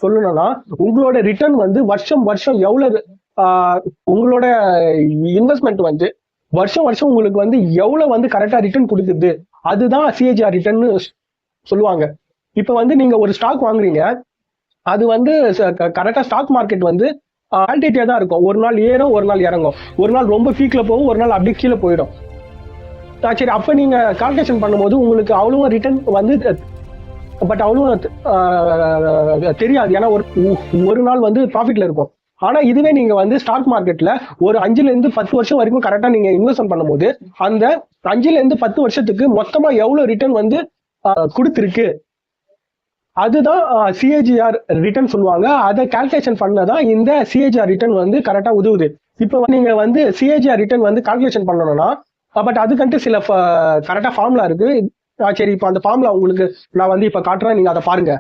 சொல்லணும்னா உங்களோட ரிட்டர்ன் வந்து வருஷம் வருஷம் எவ்வளவு உங்களோட இன்வெஸ்ட்மெண்ட் வந்து வருஷம் வருஷம் உங்களுக்கு வந்து எவ்வளவு வந்து கரெக்டா ரிட்டர்ன் கொடுக்குது அதுதான் சிஏஜிஆர் ரிட்டர்ன் சொல்லுவாங்க. இப்ப வந்து நீங்க ஒரு ஸ்டாக் வாங்குறீங்க, அது வந்து கரெக்டா ஸ்டாக் மார்க்கெட் வந்து ஆல்டேட்டியா தான் இருக்கும். ஒரு நாள் ஏறும், ஒரு நாள் இறங்கும், ஒரு நாள் ரொம்ப பீக்ல போகும், ஒரு நாள் அப்படியே கீழே போயிடும். சரி, அப்ப நீங்க கால்குலேஷன் பண்ணும்போது உங்களுக்கு அவ்வளவு ரிட்டர்ன் வந்து பட் அவ்வளவு தெரியாது. ஏன்னா ஒரு நாள் வந்து ப்ராஃபிட்ல இருக்கும். ஆனா இதுவே நீங்க வந்து ஸ்டாக் மார்க்கெட்ல ஒரு 5ல இருந்து 10 வருஷம் வரைக்கும் கரெக்டா நீங்க இன்வெஸ்ட்மெண்ட் பண்ணும்போது அந்த 5ல இருந்து 10 வருஷத்துக்கு மொத்தமா எவ்வளவு ரிட்டர்ன் வந்து கொடுத்துருக்கு அதுதான் சிஏஜிஆர் ரிட்டர்ன் சொல்லுவாங்க. அதை கால்குலேஷன் பண்ணதான் இந்த சிஏஜிஆர் ரிட்டர்ன் வந்து கரெக்டா உதவுது. இப்போ நீங்க வந்து சிஏஜிஆர் ரிட்டர்ன் வந்து கால்குலேஷன் பண்ணணும்னா பட் அதுக்கன்ட்டு சில கரெக்டா ஃபார்முலா இருக்கு. சரி, இப்போ அந்த ஃபார்முலா உங்களுக்கு நான் வந்து இப்ப காட்டுறேன், நீங்க அதை பாருங்க.